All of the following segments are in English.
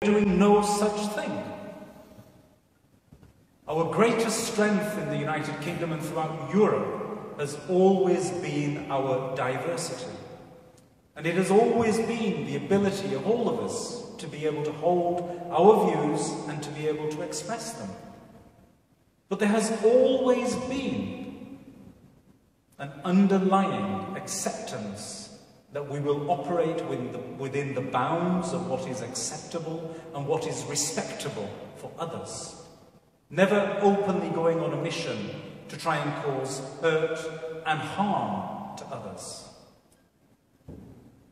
doing no such thing. Our greatest strength in the United Kingdom and throughout Europe has always been our diversity. And it has always been the ability of all of us to be able to hold our views and to be able to express them. But there has always been an underlying acceptance that we will operate within the bounds of what is acceptable and what is respectable for others. Never openly going on a mission to try and cause hurt and harm to others.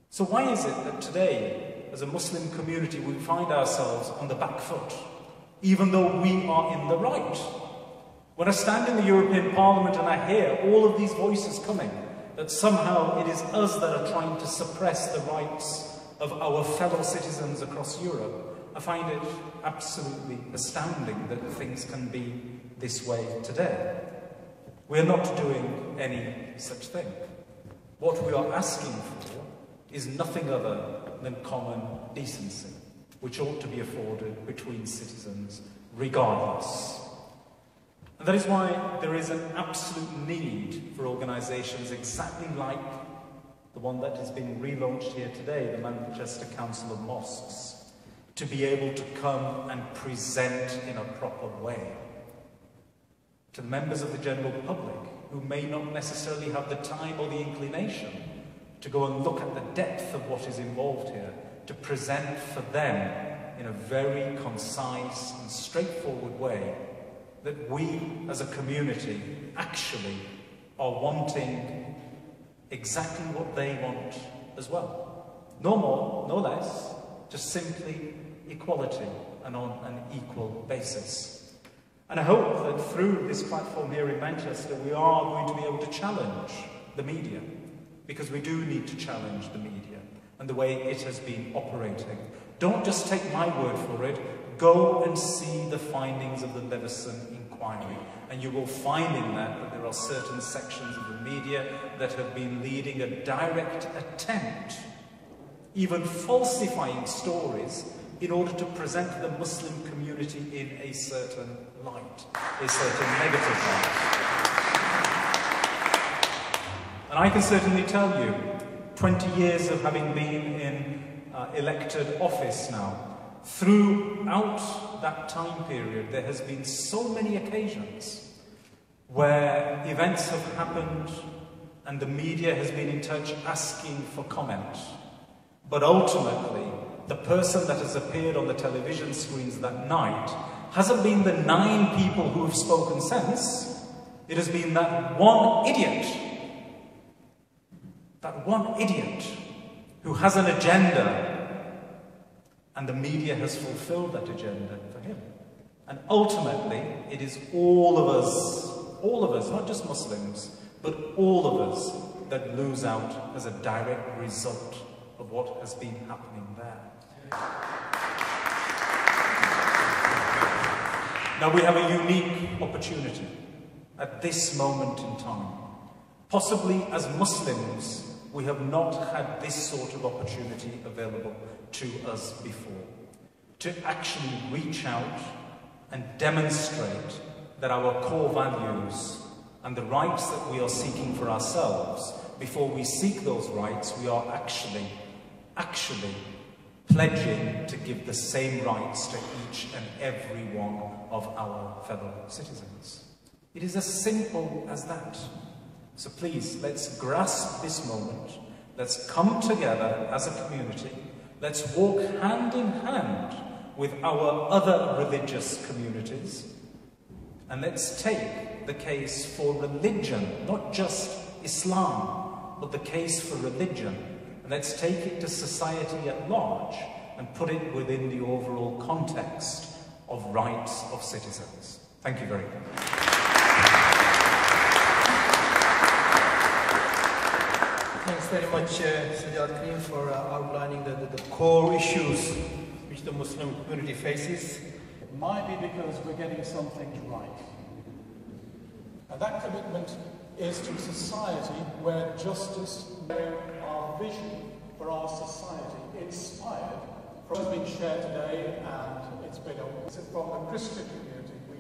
So why is it that today, as a Muslim community, we find ourselves on the back foot, even though we are in the right? When I stand in the European Parliament and I hear all of these voices coming, that somehow it is us that are trying to suppress the rights of our fellow citizens across Europe, I find it absolutely astounding that things can be this way today. We are not doing any such thing. What we are asking for is nothing other than common decency, which ought to be afforded between citizens regardless. And that is why there is an absolute need for organisations exactly like the one that has been relaunched here today, the Manchester Council of Mosques, to be able to come and present in a proper way to members of the general public who may not necessarily have the time or the inclination to go and look at the depth of what is involved here, to present for them in a very concise and straightforward way that we as a community actually are wanting exactly what they want as well. No more, no less, just simply equality and on an equal basis. And I hope that through this platform here in Manchester we are going to be able to challenge the media, because we do need to challenge the media and the way it has been operating. Don't just take my word for it, go and see the findings of the Leveson inquiry, and you will find in that there are certain sections of the media that have been leading a direct attempt, even falsifying stories in order to present the Muslim community in a certain light, a certain negative light. And I can certainly tell you, 20 years of having been in elected office now, throughout that time period there has been so many occasions where events have happened and the media has been in touch asking for comment. But ultimately, the person that has appeared on the television screens that night hasn't been the 9 people who have spoken sense. It has been that one idiot who has an agenda, and the media has fulfilled that agenda for him. And ultimately, it is all of us, not just Muslims, but all of us that lose out as a direct result of what has been happening there. Now we have a unique opportunity at this moment in time. Possibly as Muslims, we have not had this sort of opportunity available to us before. To actually reach out and demonstrate that our core values and the rights that we are seeking for ourselves, before we seek those rights, we are actually pledging to give the same rights to each and every one of our fellow citizens. It is as simple as that. So please, let's grasp this moment. Let's come together as a community. Let's walk hand in hand with our other religious communities. And let's take the case for religion, not just Islam, but the case for religion. And let's take it to society at large and put it within the overall context of rights of citizens. Thank you very much. Thanks very much, Sajjad Karim, for outlining the core issues which the Muslim community faces. It might be because we're getting some things right. And that commitment is to a society where justice, where our vision for our society, inspired has been shared today, and it's been from the Christian community. We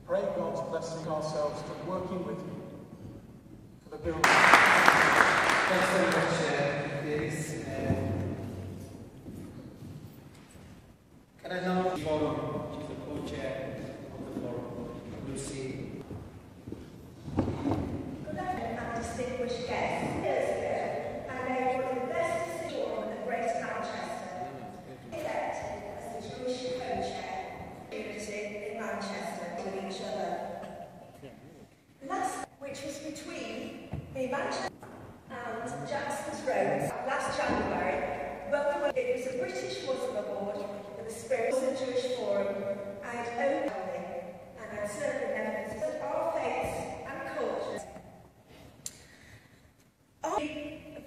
pray God's blessing ourselves to working with you for the building. Thanks very much. There is. Can I now forum, which is the co-chair of the forum, we'll see. Good afternoon and distinguished guests. Years ago, I made one of the best decisions of Greater Manchester, elected as the Jewish co-chair community in Manchester with each other. Which was between the Manchester and Jackson's Road last January, it was a British Muslim board with the spirit of the Jewish Forum. I'd owned it, and I'd served the members of our faiths and cultures.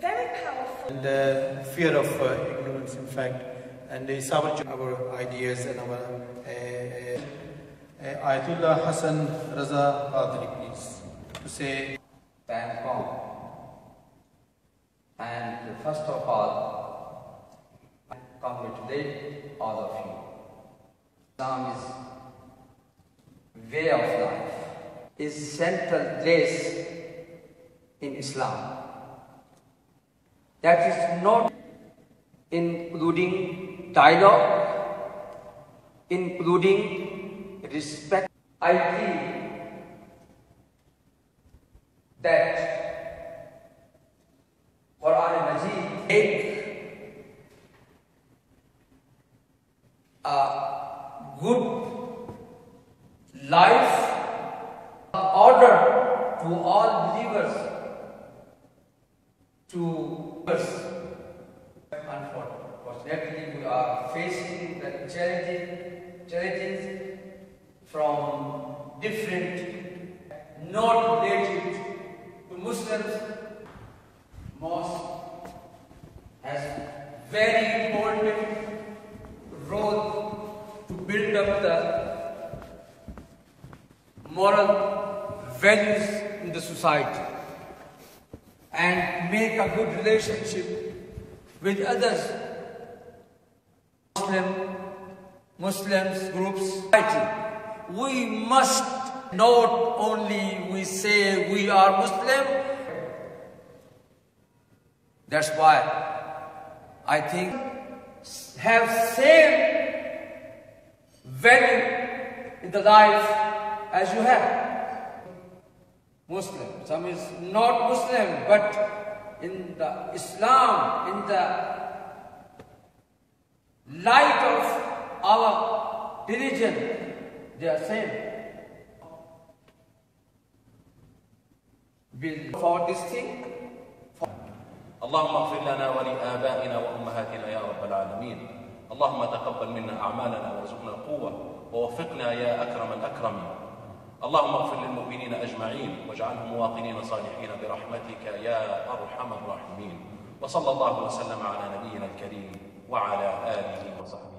Very powerful. And the fear of ignorance, in fact, and it's our ideas and our Ayatollah Hassan Raza Qadri, please, to say. And first of all, I congratulate all of you. Islam is way of life, is central place in Islam. That is not including dialogue, including respect. I feel that Quran Majid make a good life order to all believers Unfortunately, we are facing the challenges from different, not related to Muslims. Mosque has very important role to build up the moral values in the society and make a good relationship with others, Muslims groups. We must not only we say we are Muslim. That's why I think have same value in the life as you have. Muslim, some is not Muslim, but in the Islam, in the light of our religion, they are same. For this thing. اللهم اغفر لنا ولآبائنا وأمهاتنا يا رب العالمين. اللهم تقبل منا أعمالنا وارزقنا القوة ووفقنا يا أكرم الأكرمين. اللهم اغفر للمؤمنين أجمعين واجعلهم مواطنين صالحين برحمتك يا أرحم الراحمين. وصلى الله وسلم على نبينا الكريم وعلى آله وصحبه.